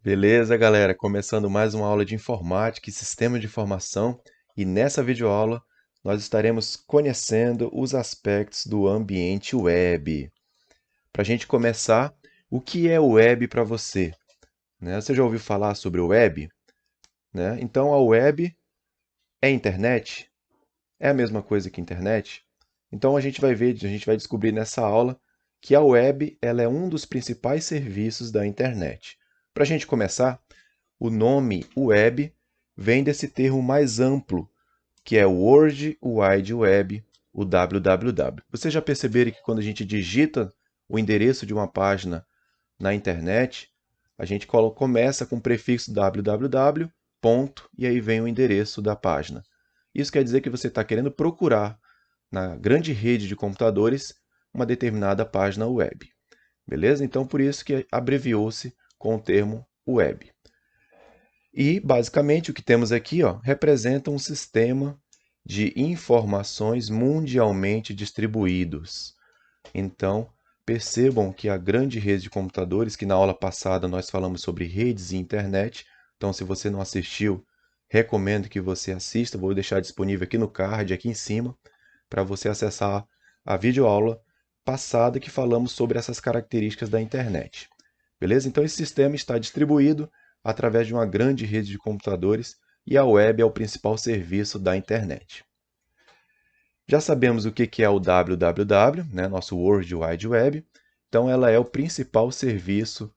Beleza, galera? Começando mais uma aula de informática e sistema de informação, e nessa videoaula nós estaremos conhecendo os aspectos do ambiente web. Para a gente começar, o que é o web para você? Né? Você já ouviu falar sobre o web? Né? Então, a web é internet? É a mesma coisa que internet? Então, a gente vai descobrir nessa aula que a web ela é um dos principais serviços da internet. Para a gente começar, o nome web vem desse termo mais amplo, que é o World Wide Web, o www. Vocês já perceberam que quando a gente digita o endereço de uma página na internet, a gente começa com o prefixo www, ponto, e aí vem o endereço da página. Isso quer dizer que você está querendo procurar na grande rede de computadores uma determinada página web. Beleza? Então, por isso que abreviou-se com o termo web. E, basicamente, o que temos aqui representa um sistema de informações mundialmente distribuídos. Então, percebam que a grande rede de computadores, que na aula passada nós falamos sobre redes e internet, então se você não assistiu, recomendo que você assista, vou deixar disponível aqui no card, aqui em cima, para você acessar a videoaula passada que falamos sobre essas características da internet. Beleza? Então esse sistema está distribuído através de uma grande rede de computadores e a web é o principal serviço da internet. Já sabemos o que é o www, né, nosso World Wide Web. Então, ela é o principal serviço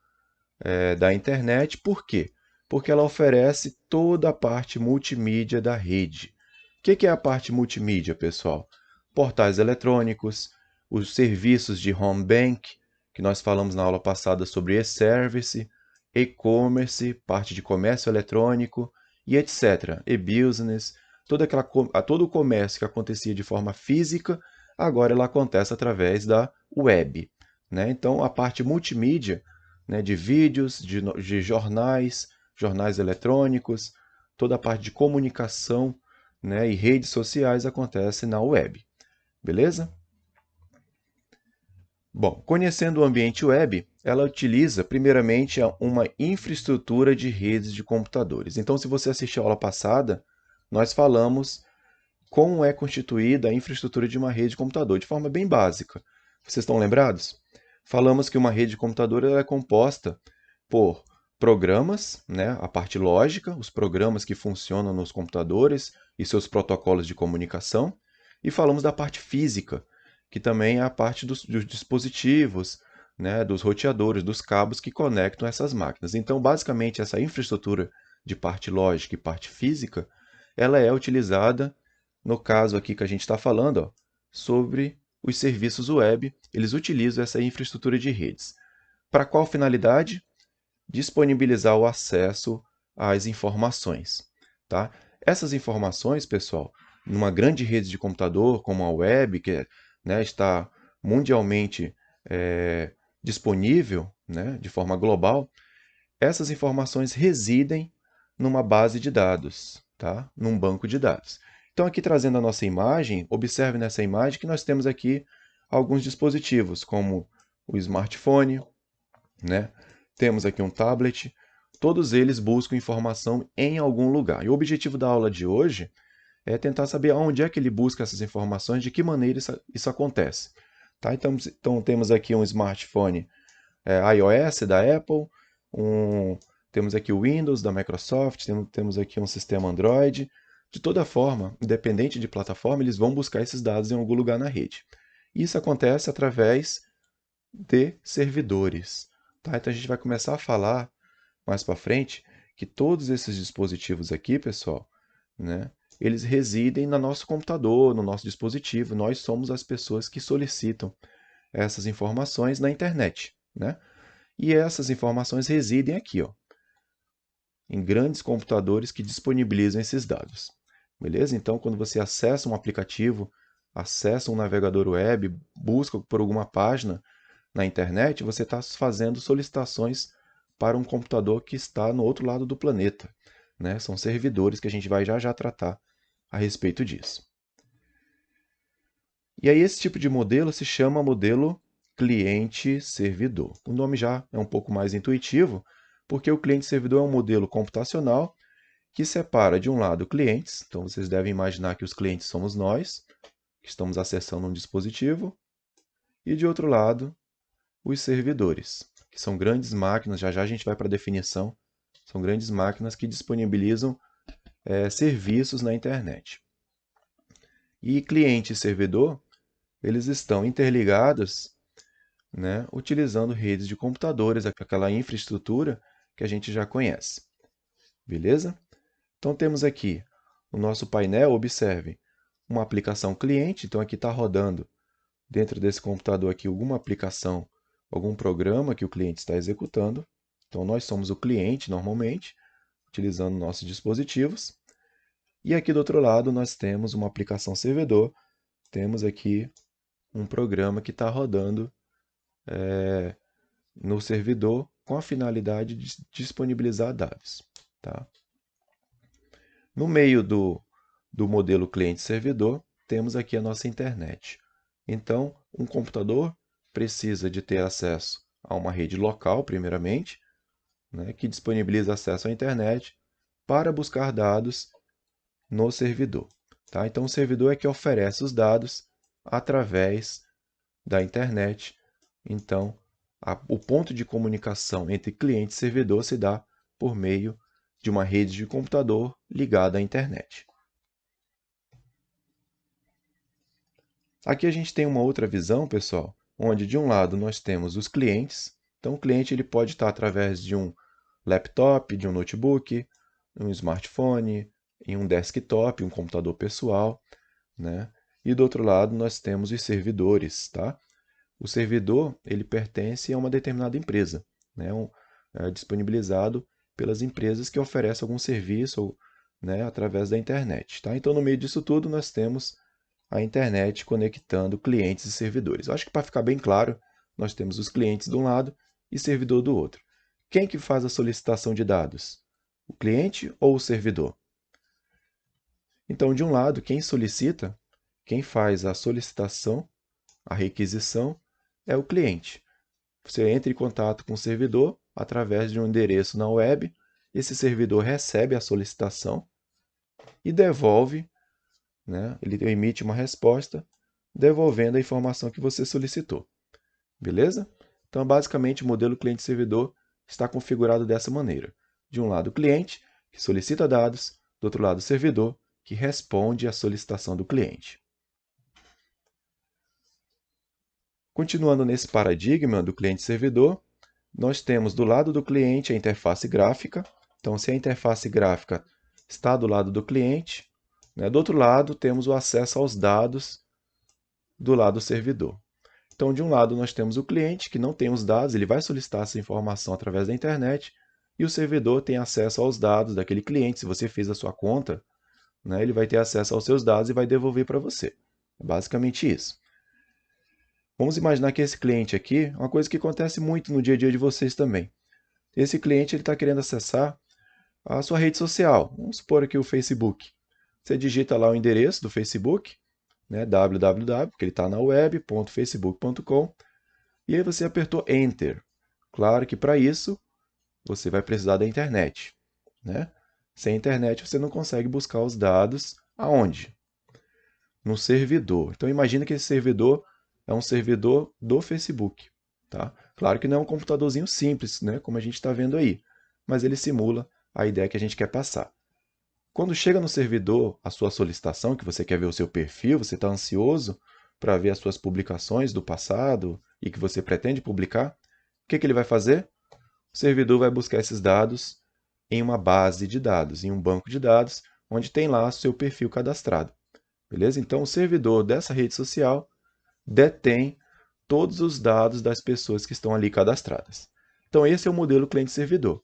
da internet. Por quê? Porque ela oferece toda a parte multimídia da rede. O que é a parte multimídia, pessoal? Portais eletrônicos, os serviços de home bank, que nós falamos na aula passada sobre e-service, e-commerce, parte de comércio eletrônico e etc. E-business, todo o comércio que acontecia de forma física, agora ela acontece através da web. Né? Então, a parte multimídia, né, de vídeos, de jornais, jornais eletrônicos, toda a parte de comunicação, né, e redes sociais acontece na web. Beleza? Bom, conhecendo o ambiente web, ela utiliza primeiramente uma infraestrutura de redes de computadores. Então, se você assistiu a aula passada, nós falamos como é constituída a infraestrutura de uma rede de computador, de forma bem básica. Vocês estão lembrados? Falamos que uma rede de computador é composta por programas, né, a parte lógica, os programas que funcionam nos computadores e seus protocolos de comunicação, e falamos da parte física, que também é a parte dos dispositivos, né, dos roteadores, dos cabos que conectam essas máquinas. Então, basicamente, essa infraestrutura de parte lógica e parte física, ela é utilizada, no caso aqui que a gente está falando, sobre os serviços web, eles utilizam essa infraestrutura de redes. Para qual finalidade? Disponibilizar o acesso às informações. Tá? Essas informações, pessoal, numa grande rede de computador, como a web, que né, está mundialmente disponível, né, de forma global, essas informações residem numa base de dados, tá? Num banco de dados. Então, aqui trazendo a nossa imagem, observe nessa imagem que nós temos aqui alguns dispositivos, como o smartphone, né? Temos aqui um tablet, todos eles buscam informação em algum lugar. E o objetivo da aula de hoje é tentar saber onde é que ele busca essas informações, de que maneira isso acontece. Tá? Então temos aqui um smartphone iOS da Apple, temos aqui o Windows da Microsoft, temos aqui um sistema Android. De toda forma, independente de plataforma, eles vão buscar esses dados em algum lugar na rede. Isso acontece através de servidores. Tá? Então a gente vai começar a falar mais para frente que todos esses dispositivos aqui, pessoal, né, eles residem no nosso computador, no nosso dispositivo. Nós somos as pessoas que solicitam essas informações na internet. Né? E essas informações residem aqui, em grandes computadores que disponibilizam esses dados. Beleza? Então, quando você acessa um aplicativo, acessa um navegador web, busca por alguma página na internet, você está fazendo solicitações para um computador que está no outro lado do planeta. Né? São servidores que a gente vai já já tratar a respeito disso. E aí esse tipo de modelo se chama modelo cliente-servidor. O nome já é um pouco mais intuitivo, Porque o cliente-servidor é um modelo computacional que separa, de um lado, clientes. Então, vocês devem imaginar que os clientes somos nós, que estamos acessando um dispositivo. E, de outro lado, os servidores, que são grandes máquinas, já já a gente vai para a definição, são grandes máquinas que disponibilizam serviços na internet. E cliente e servidor, eles estão interligados, né, utilizando redes de computadores, aquela infraestrutura que a gente já conhece. Beleza? Então temos aqui no nosso painel, observe, uma aplicação cliente. Então aqui está rodando dentro desse computador aqui alguma aplicação, algum programa que o cliente está executando. Então nós somos o cliente normalmente, utilizando nossos dispositivos. E aqui do outro lado nós temos uma aplicação servidor, temos aqui um programa que está rodando no servidor com a finalidade de disponibilizar dados. Tá? No meio do modelo cliente-servidor, temos aqui a nossa internet. Então, um computador precisa de ter acesso a uma rede local, primeiramente, né, que disponibiliza acesso à internet para buscar dados no servidor. Tá? Então, o servidor é que oferece os dados através da internet. Então, o ponto de comunicação entre cliente e servidor se dá por meio de uma rede de computador ligada à internet. Aqui a gente tem uma outra visão, pessoal, onde de um lado nós temos os clientes. Então, o cliente ele pode estar através de um laptop, de um notebook, um smartphone, em um desktop, um computador pessoal, né? E do outro lado nós temos os servidores, tá? O servidor ele pertence a uma determinada empresa, né? Disponibilizado pelas empresas que oferecem algum serviço, né, através da internet. Tá? Então, no meio disso tudo, nós temos a internet conectando clientes e servidores. Eu acho que para ficar bem claro, nós temos os clientes de um lado e servidor do outro. Quem que faz a solicitação de dados? O cliente ou o servidor? Então, de um lado, quem solicita, quem faz a solicitação, a requisição, é o cliente. Você entra em contato com o servidor através de um endereço na web, esse servidor recebe a solicitação e devolve, né? Ele emite uma resposta devolvendo a informação que você solicitou. Beleza? Então, basicamente, o modelo cliente-servidor está configurado dessa maneira. De um lado, o cliente, que solicita dados, do outro lado, o servidor, que responde à solicitação do cliente. Continuando nesse paradigma do cliente-servidor, nós temos do lado do cliente a interface gráfica. Então, se a interface gráfica está do lado do cliente, né, do outro lado temos o acesso aos dados do lado do servidor. Então, de um lado nós temos o cliente que não tem os dados, ele vai solicitar essa informação através da internet, e o servidor tem acesso aos dados daquele cliente. Se você fez a sua conta, né, ele vai ter acesso aos seus dados e vai devolver para você. É basicamente isso. Vamos imaginar que esse cliente aqui é uma coisa que acontece muito no dia a dia de vocês também. Esse cliente está querendo acessar a sua rede social. Vamos supor aqui o Facebook. Você digita lá o endereço do Facebook, né, www, porque ele está na web.facebook.com, e aí você apertou Enter. Claro que para isso você vai precisar da internet. Né? Sem internet você não consegue buscar os dados aonde? No servidor. Então imagina que esse servidor é um servidor do Facebook. Tá? Claro que não é um computadorzinho simples, né, como a gente está vendo aí, mas ele simula a ideia que a gente quer passar. Quando chega no servidor a sua solicitação, que você quer ver o seu perfil, você está ansioso para ver as suas publicações do passado e que você pretende publicar, o que ele vai fazer? O servidor vai buscar esses dados em uma base de dados, em um banco de dados, onde tem lá o seu perfil cadastrado. Beleza? Então, o servidor dessa rede social detém todos os dados das pessoas que estão ali cadastradas. Então, esse é o modelo cliente-servidor.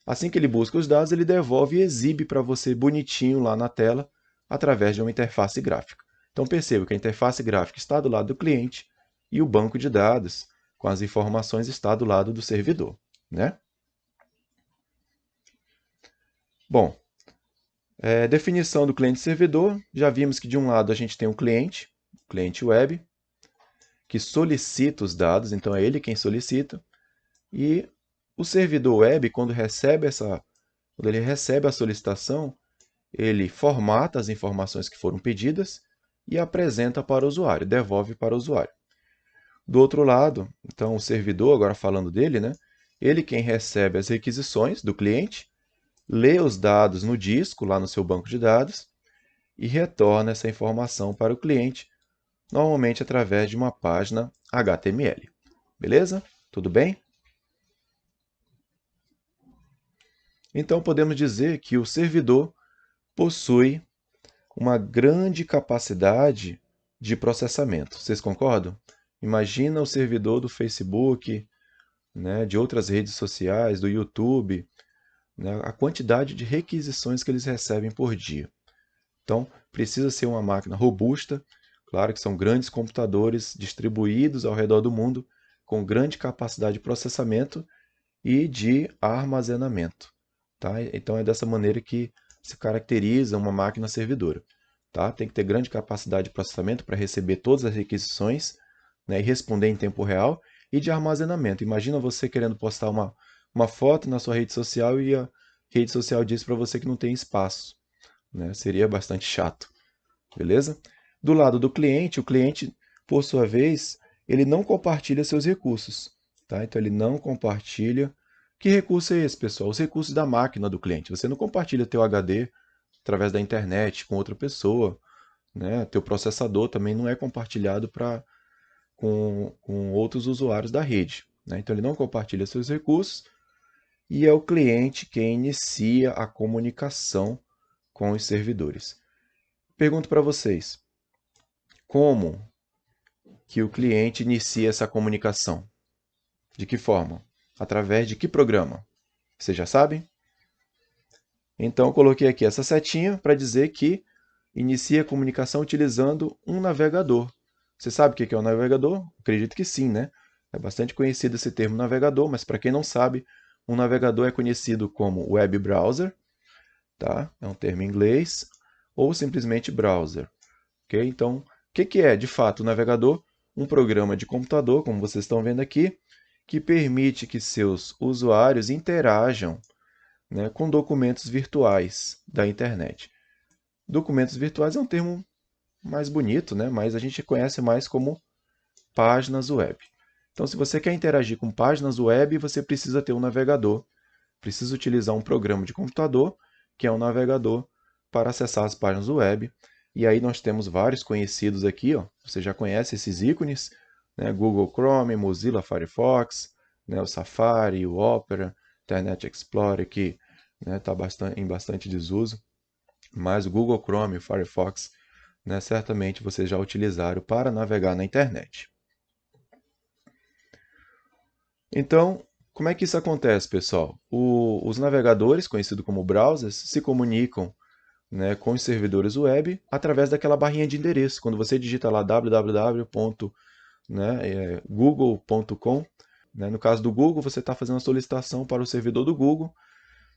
Assim que ele busca os dados, ele devolve e exibe para você bonitinho lá na tela, através de uma interface gráfica. Então, perceba que a interface gráfica está do lado do cliente e o banco de dados com as informações está do lado do servidor. Né? Bom, definição do cliente-servidor. Já vimos que de um lado a gente tem o cliente web, que solicita os dados, então é ele quem solicita, e O servidor web, quando ele recebe a solicitação, ele formata as informações que foram pedidas e apresenta para o usuário, devolve para o usuário. Do outro lado, então o servidor, agora falando dele, né? Ele quem recebe as requisições do cliente, lê os dados no disco, lá no seu banco de dados, e retorna essa informação para o cliente, normalmente através de uma página HTML. Beleza? Tudo bem? Então podemos dizer que o servidor possui uma grande capacidade de processamento. Vocês concordam? Imagina o servidor do Facebook, né, de outras redes sociais, do YouTube, né, a quantidade de requisições que eles recebem por dia. Então, precisa ser uma máquina robusta, claro que são grandes computadores distribuídos ao redor do mundo, com grande capacidade de processamento e de armazenamento. Tá? Então, é dessa maneira que se caracteriza uma máquina servidora. Tá? Tem que ter grande capacidade de processamento para receber todas as requisições, né, e responder em tempo real, e de armazenamento. Imagina você querendo postar uma foto na sua rede social e a rede social diz para você que não tem espaço, né? Seria bastante chato, beleza? Do lado do cliente, o cliente, por sua vez, ele não compartilha seus recursos, tá? Então ele não compartilha. Que recurso é esse, pessoal? Os recursos da máquina do cliente. Você não compartilha teu HD através da internet com outra pessoa, né? Teu processador também não é compartilhado com outros usuários da rede, né? Então ele não compartilha seus recursos e é o cliente quem inicia a comunicação com os servidores. Pergunto para vocês, como que o cliente inicia essa comunicação? De que forma? Através de que programa? Vocês já sabem? Então eu coloquei aqui essa setinha para dizer que inicia a comunicação utilizando um navegador. Você sabe o que é um navegador? Acredito que sim, né? É bastante conhecido esse termo navegador, mas para quem não sabe, um navegador é conhecido como web browser, tá? É um termo em inglês, ou simplesmente browser. Ok? Então, o que é de fato o navegador? Um programa de computador, como vocês estão vendo aqui, que permite que seus usuários interajam, né, com documentos virtuais da internet. Documentos virtuais é um termo mais bonito, né, mas a gente conhece mais como páginas web. Então, se você quer interagir com páginas web, você precisa ter um navegador, precisa utilizar um programa de computador, que é um navegador, para acessar as páginas web. E aí nós temos vários conhecidos aqui, ó. Você já conhece esses ícones, né? Google Chrome, Mozilla Firefox, né? O Safari, o Opera, Internet Explorer, que está em bastante desuso. Mas o Google Chrome e o Firefox, né, certamente vocês já utilizaram para navegar na internet. Então, como é que isso acontece, pessoal? Os navegadores, conhecidos como browsers, se comunicam, né, com os servidores web através daquela barrinha de endereço. Quando você digita lá www.google.com, né, no caso do Google, você está fazendo a solicitação para o servidor do Google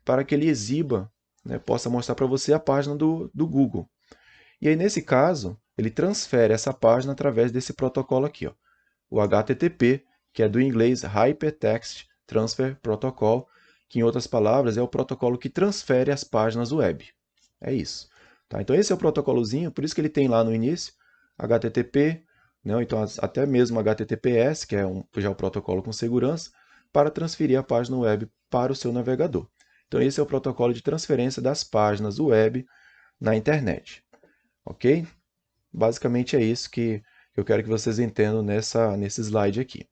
para que ele exiba, né, possa mostrar para você a página do Google. E aí, nesse caso, ele transfere essa página através desse protocolo aqui, ó, o HTTP, que é do inglês Hypertext Transfer Protocol, que em outras palavras é o protocolo que transfere as páginas web. É isso. Tá? Então esse é o protocolozinho, por isso que ele tem lá no início HTTP, né? Então até mesmo HTTPS, que é já o protocolo com segurança, para transferir a página web para o seu navegador. Então esse é o protocolo de transferência das páginas web na internet. Ok? Basicamente é isso que eu quero que vocês entendam nesse slide aqui.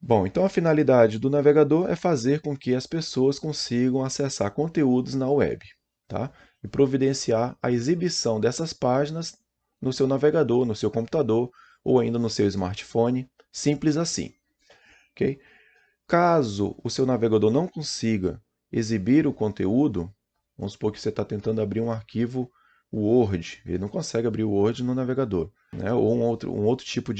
Bom, então a finalidade do navegador é fazer com que as pessoas consigam acessar conteúdos na web, tá? E providenciar a exibição dessas páginas no seu navegador, no seu computador ou ainda no seu smartphone, simples assim, ok? Caso o seu navegador não consiga exibir o conteúdo, vamos supor que você está tentando abrir um arquivo Word, ele não consegue abrir o Word no navegador, né? Ou um outro tipo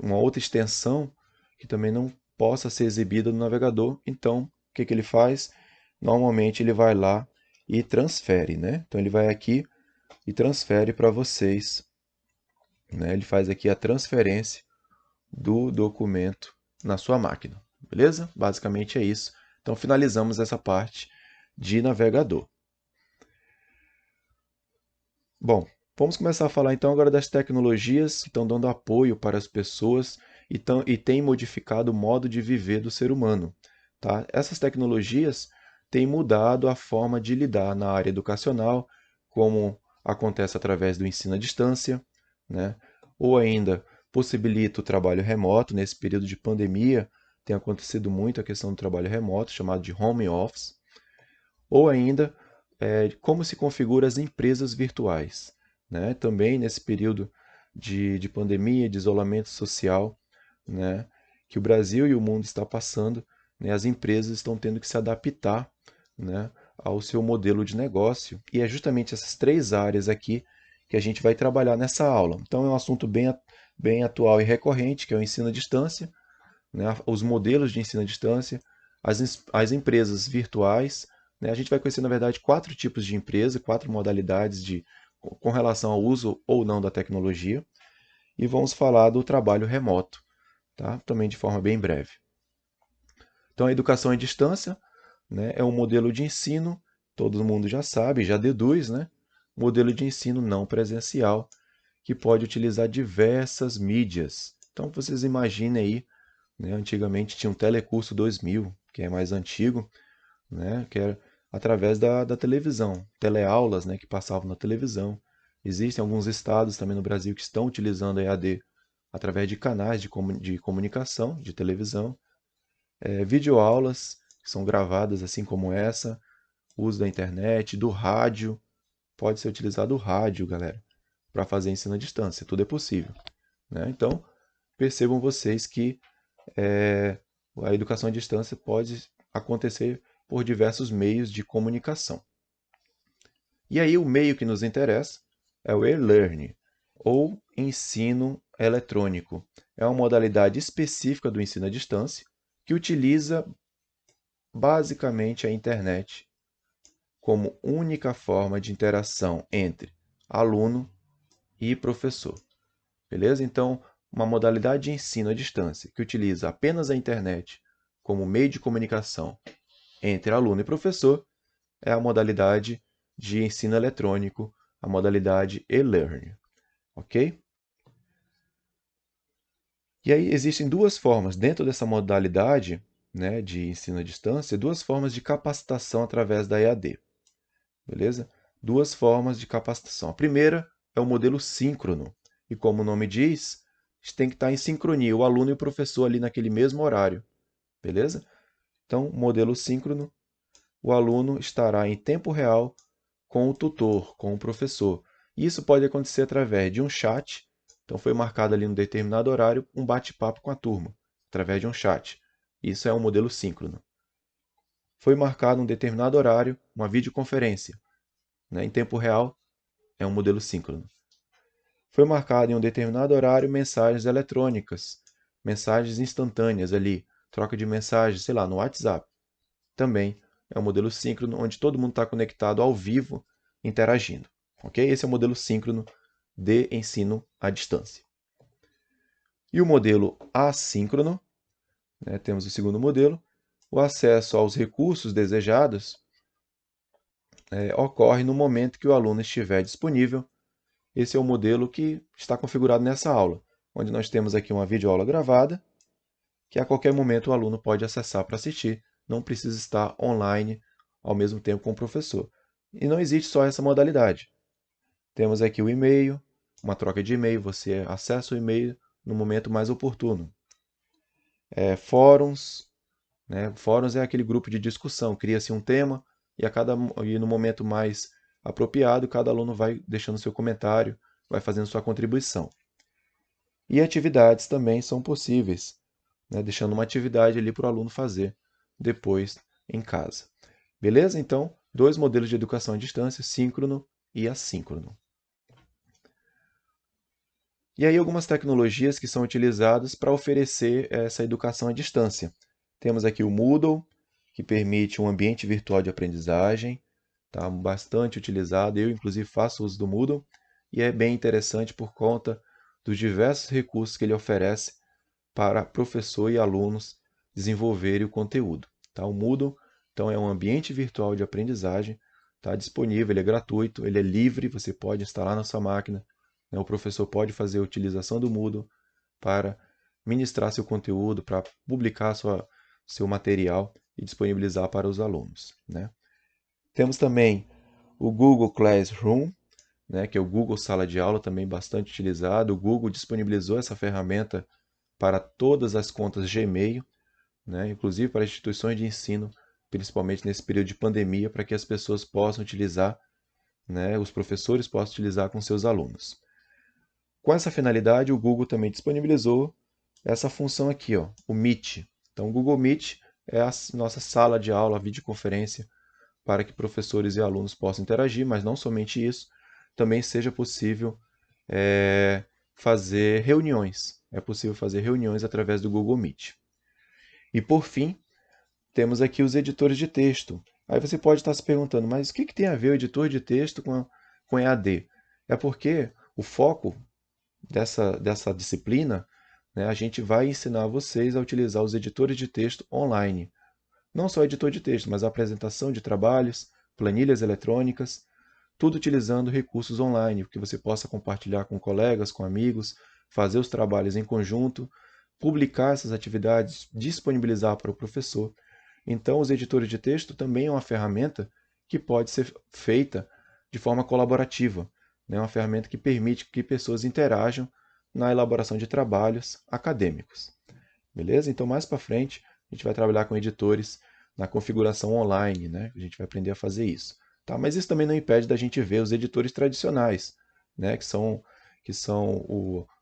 uma outra extensão que também não possa ser exibida no navegador. Então, o que ele faz? Normalmente ele vai lá e transfere, né? Então ele vai aqui e transfere para vocês, né? Ele faz aqui a transferência do documento na sua máquina. Beleza? Basicamente é isso. Então finalizamos essa parte de navegador. Bom, vamos começar a falar então agora das tecnologias que estão dando apoio para as pessoas e têm modificado o modo de viver do ser humano. Tá? Essas tecnologias têm mudado a forma de lidar na área educacional, como acontece através do ensino à distância, né? Ou ainda possibilita o trabalho remoto. Nesse período de pandemia tem acontecido muito a questão do trabalho remoto, chamado de home office, ou ainda como se configura as empresas virtuais, né? Também nesse período de pandemia, de isolamento social, né, que o Brasil e o mundo está passando, né, as empresas estão tendo que se adaptar, né, ao seu modelo de negócio. E é justamente essas três áreas aqui que a gente vai trabalhar nessa aula. Então é um assunto bem atual e recorrente, que é o ensino à distância, né, os modelos de ensino à distância, as empresas virtuais. Né, a gente vai conhecer, na verdade, quatro tipos de empresa, quatro modalidades com relação ao uso ou não da tecnologia, e vamos falar do trabalho remoto, tá? Também de forma bem breve. Então, a educação à distância, né, é um modelo de ensino, todo mundo já sabe, já deduz, né? Modelo de ensino não presencial, que pode utilizar diversas mídias. Então, vocês imaginem aí, né, antigamente tinha um Telecurso 2000, que é mais antigo, né, que era através da televisão, teleaulas, né, que passavam na televisão. Existem alguns estados também no Brasil que estão utilizando a EAD através de canais de comunicação, de televisão, videoaulas que são gravadas assim como essa, uso da internet, do rádio, pode ser utilizado o rádio, galera, para fazer ensino à distância, tudo é possível, né? Então, percebam vocês que é, a educação à distância pode acontecer por diversos meios de comunicação. E aí o meio que nos interessa é o e-learning, ou ensino eletrônico. É uma modalidade específica do ensino à distância que utiliza basicamente a internet como única forma de interação entre aluno e professor. Beleza? Então, uma modalidade de ensino à distância que utiliza apenas a internet como meio de comunicação entre aluno e professor é a modalidade de ensino eletrônico, a modalidade e-learning, ok? E aí existem duas formas, dentro dessa modalidade, né, de ensino à distância, duas formas de capacitação através da EAD, beleza? Duas formas de capacitação. A primeira é o modelo síncrono, e como o nome diz, tem que estar em sincronia, o aluno e o professor ali naquele mesmo horário, beleza? Então, modelo síncrono, o aluno estará em tempo real com o tutor, com o professor. Isso pode acontecer através de um chat. Então, foi marcado ali um determinado horário um bate-papo com a turma, através de um chat. Isso é um modelo síncrono. Foi marcado um determinado horário, uma videoconferência, né, em tempo real, é um modelo síncrono. Foi marcado em um determinado horário mensagens eletrônicas, mensagens instantâneas ali, troca de mensagens, sei lá, no WhatsApp. Também é um modelo síncrono, onde todo mundo está conectado ao vivo, interagindo. Ok? Esse é o modelo síncrono de ensino à distância. E o modelo assíncrono, né, temos o segundo modelo, o acesso aos recursos desejados ocorre no momento que o aluno estiver disponível. Esse é o modelo que está configurado nessa aula, onde nós temos aqui uma videoaula gravada, que a qualquer momento o aluno pode acessar para assistir, não precisa estar online ao mesmo tempo com o professor. E não existe só essa modalidade. Temos aqui o e-mail, uma troca de e-mail, você acessa o e-mail no momento mais oportuno. Fóruns, né? Fóruns é aquele grupo de discussão, cria-se um tema e no momento mais apropriado, cada aluno vai deixando seu comentário, vai fazendo sua contribuição. E atividades também são possíveis, né? Deixando uma atividade ali para o aluno fazer depois em casa. Beleza? Então, dois modelos de educação à distância, síncrono e assíncrono. E aí algumas tecnologias que são utilizadas para oferecer essa educação à distância. Temos aqui o Moodle, que permite um ambiente virtual de aprendizagem, tá bastante utilizado. Eu, inclusive, faço uso do Moodle e é bem interessante por conta dos diversos recursos que ele oferece para professor e alunos desenvolverem o conteúdo. Tá? O Moodle, então, é um ambiente virtual de aprendizagem, tá? Disponível, ele é gratuito, ele é livre, você pode instalar na sua máquina, né? O professor pode fazer a utilização do Moodle para ministrar seu conteúdo, para publicar seu material e disponibilizar para os alunos, né? Temos também o Google Classroom, né, que é o Google Sala de Aula, também bastante utilizado. O Google disponibilizou essa ferramenta para todas as contas Gmail, né, inclusive para instituições de ensino, principalmente nesse período de pandemia, para que as pessoas possam utilizar, né, os professores possam utilizar com seus alunos. Com essa finalidade, o Google também disponibilizou essa função aqui, ó, o Meet. Então, o Google Meet é a nossa sala de aula, a videoconferência, para que professores e alunos possam interagir, mas não somente isso, também seja possível fazer reuniões. É possível fazer reuniões através do Google Meet. E por fim, temos aqui os editores de texto. Aí você pode estar se perguntando, mas o que tem a ver o editor de texto com EAD? É porque o foco dessa disciplina, né, a gente vai ensinar vocês a utilizar os editores de texto online. Não só editor de texto, mas a apresentação de trabalhos, planilhas eletrônicas, tudo utilizando recursos online, que você possa compartilhar com colegas, com amigos, fazer os trabalhos em conjunto, publicar essas atividades, disponibilizar para o professor. Então, os editores de texto também é uma ferramenta que pode ser feita de forma colaborativa, né? Uma ferramenta que permite que pessoas interajam na elaboração de trabalhos acadêmicos. Beleza? Então, mais para frente, a gente vai trabalhar com editores na configuração online, né? A gente vai aprender a fazer isso. Tá? Mas isso também não impede da gente ver os editores tradicionais, né? Que são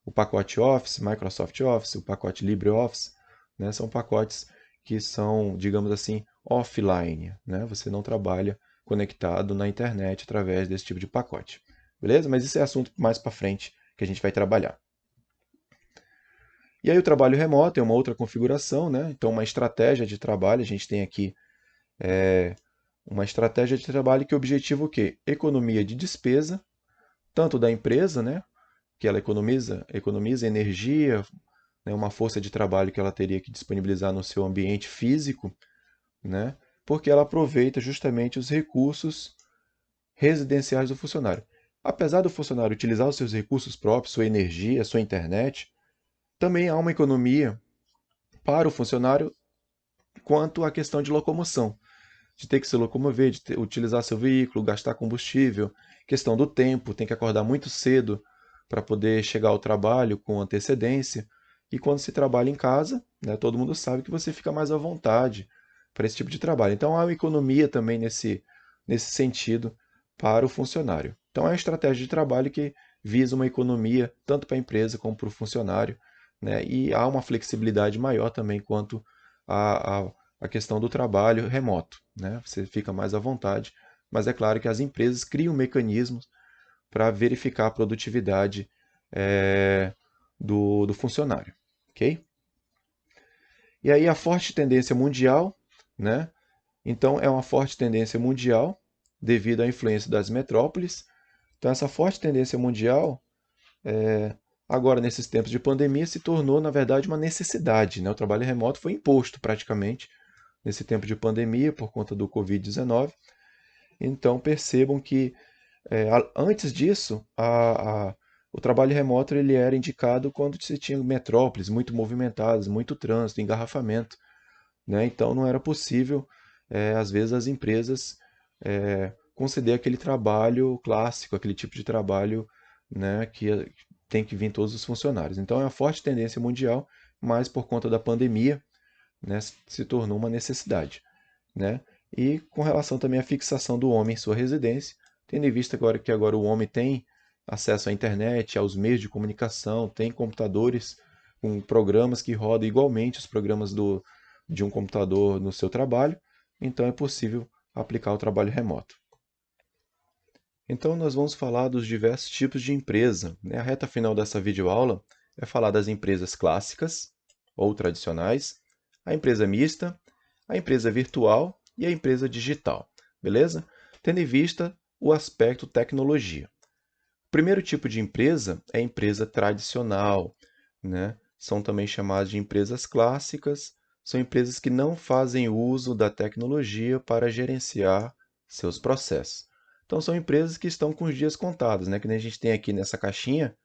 o pacote Office, Microsoft Office, o pacote LibreOffice, né? São pacotes que são, digamos assim, offline, né? Você não trabalha conectado na internet através desse tipo de pacote. Beleza? Mas isso é assunto mais para frente que a gente vai trabalhar. E aí o trabalho remoto é uma outra configuração, né? Então uma estratégia de trabalho, a gente tem aqui uma estratégia de trabalho que objetiva o quê? Economia de despesa, tanto da empresa, né? Que ela economiza energia, né? Uma força de trabalho que ela teria que disponibilizar no seu ambiente físico, né? Porque ela aproveita justamente os recursos residenciais do funcionário. Apesar do funcionário utilizar os seus recursos próprios, sua energia, sua internet, também há uma economia para o funcionário quanto à questão de locomoção, de ter que se locomover, de utilizar seu veículo, gastar combustível, questão do tempo, tem que acordar muito cedo para poder chegar ao trabalho com antecedência. E quando se trabalha em casa, né, todo mundo sabe que você fica mais à vontade para esse tipo de trabalho. Então há uma economia também nesse sentido para o funcionário. Então é uma estratégia de trabalho que visa uma economia tanto para a empresa como para o funcionário, né? E há uma flexibilidade maior também quanto a questão do trabalho remoto, né? Você fica mais à vontade, mas é claro que as empresas criam mecanismos para verificar a produtividade do funcionário, ok? E aí a forte tendência mundial, né? Então é uma forte tendência mundial devido à influência das metrópoles. Então essa forte tendência mundial, agora nesses tempos de pandemia, se tornou na verdade uma necessidade, né? O trabalho remoto foi imposto praticamente nesse tempo de pandemia por conta do Covid-19. Então percebam que antes disso, o trabalho remoto ele era indicado quando se tinha metrópoles muito movimentadas, muito trânsito, engarrafamento, né? Então não era possível, às vezes, as empresas conceder aquele trabalho clássico, aquele tipo de trabalho, né, que tem que vir todos os funcionários. Então é uma forte tendência mundial, mas por conta da pandemia, né, se tornou uma necessidade, né? E com relação também à fixação do homem em sua residência, tendo em vista agora que agora o homem tem acesso à internet, aos meios de comunicação, tem computadores com programas que rodam igualmente os programas de um computador no seu trabalho, então é possível aplicar o trabalho remoto. Então nós vamos falar dos diversos tipos de empresa, né? A reta final dessa videoaula é falar das empresas clássicas ou tradicionais, a empresa mista, a empresa virtual e a empresa digital, beleza? Tendo em vista o aspecto tecnologia. O primeiro tipo de empresa é a empresa tradicional, né? são também chamadas de empresas clássicas, são empresas que não fazem uso da tecnologia para gerenciar seus processos. Então, são empresas que estão com os dias contados, né? Que nem a gente tem aqui nessa caixinha,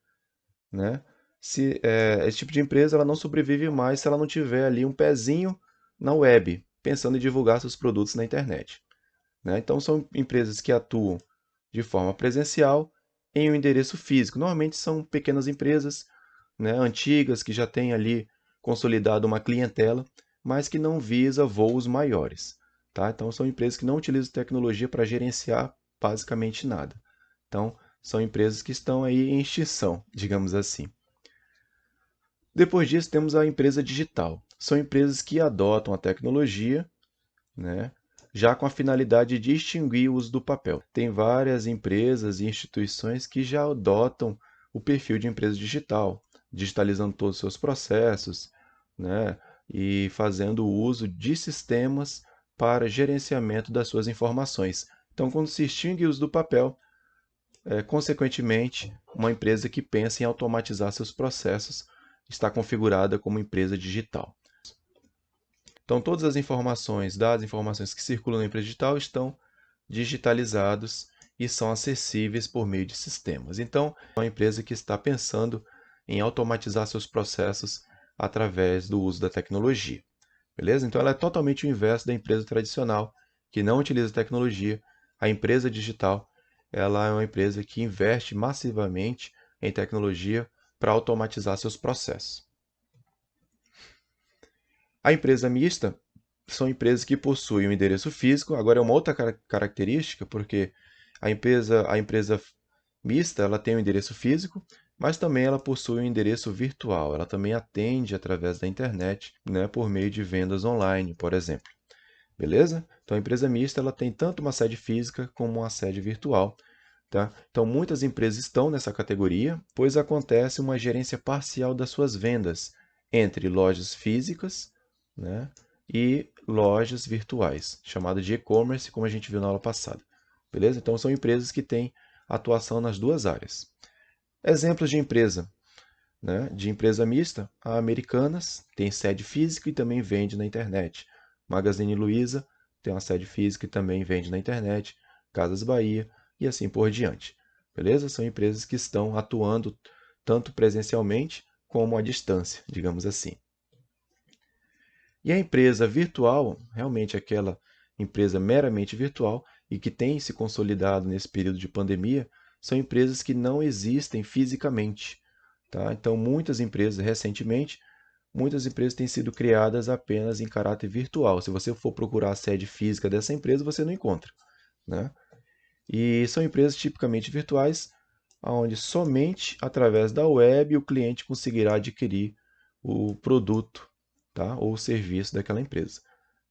né? Esse tipo de empresa ela não sobrevive mais se ela não tiver ali um pezinho na web, pensando em divulgar seus produtos na internet, né? Então, são empresas que atuam de forma presencial em um endereço físico. Normalmente são pequenas empresas, né, antigas, que já têm ali consolidado uma clientela, mas que não visa voos maiores. Tá? Então, são empresas que não utilizam tecnologia para gerenciar basicamente nada. Então, são empresas que estão aí em extinção, digamos assim. Depois disso, temos a empresa digital. São empresas que adotam a tecnologia, né, já com a finalidade de extinguir o uso do papel. Tem várias empresas e instituições que já adotam o perfil de empresa digital, digitalizando todos os seus processos, né, e fazendo uso de sistemas para gerenciamento das suas informações. Então, quando se extingue o uso do papel, consequentemente, uma empresa que pensa em automatizar seus processos está configurada como empresa digital. Então, todas as informações, dados, informações que circulam na empresa digital estão digitalizados e são acessíveis por meio de sistemas. Então, é uma empresa que está pensando em automatizar seus processos através do uso da tecnologia. Beleza? Então, ela é totalmente o inverso da empresa tradicional, que não utiliza tecnologia. A empresa digital, ela é uma empresa que investe massivamente em tecnologia para automatizar seus processos. A empresa mista são empresas que possuem um endereço físico. Agora é uma outra característica, porque a empresa mista ela tem um endereço físico, mas também ela possui um endereço virtual. Ela também atende através da internet, né, por meio de vendas online, por exemplo. Beleza? Então a empresa mista ela tem tanto uma sede física como uma sede virtual. Tá? Então muitas empresas estão nessa categoria, pois acontece uma gerência parcial das suas vendas entre lojas físicas, né, e lojas virtuais, chamado de e-commerce, como a gente viu na aula passada. Beleza? Então são empresas que têm atuação nas duas áreas. Exemplos de empresa mista, a Americanas tem sede física e também vende na internet. Magazine Luiza tem uma sede física e também vende na internet. Casas Bahia e assim por diante. Beleza? São empresas que estão atuando tanto presencialmente como à distância, digamos assim. E a empresa virtual, realmente aquela empresa meramente virtual e que tem se consolidado nesse período de pandemia, são empresas que não existem fisicamente. Tá? Então, muitas empresas têm sido criadas apenas em caráter virtual. Se você for procurar a sede física dessa empresa, você não encontra. Né? E são empresas tipicamente virtuais, onde somente através da web o cliente conseguirá adquirir o produto, tá? Ou o serviço daquela empresa.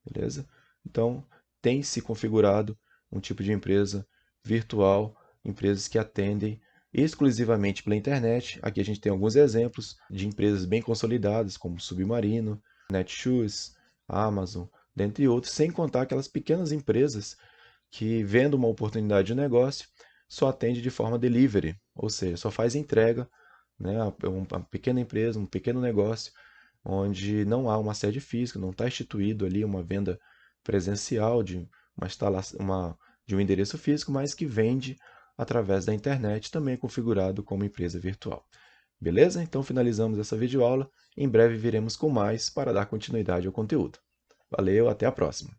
Beleza? Então, tem se configurado um tipo de empresa virtual, empresas que atendem exclusivamente pela internet. Aqui a gente tem alguns exemplos de empresas bem consolidadas, como Submarino, Netshoes, Amazon, dentre outros, sem contar aquelas pequenas empresas que, vendo uma oportunidade de negócio, só atende de forma delivery, ou seja, só faz entrega, né, uma pequena empresa, um pequeno negócio, onde não há uma sede física, não está instituído ali uma venda presencial de um endereço físico, mas que vende através da internet, também é configurado como empresa virtual. Beleza? Então finalizamos essa videoaula. Em breve viremos com mais para dar continuidade ao conteúdo. Valeu, até a próxima!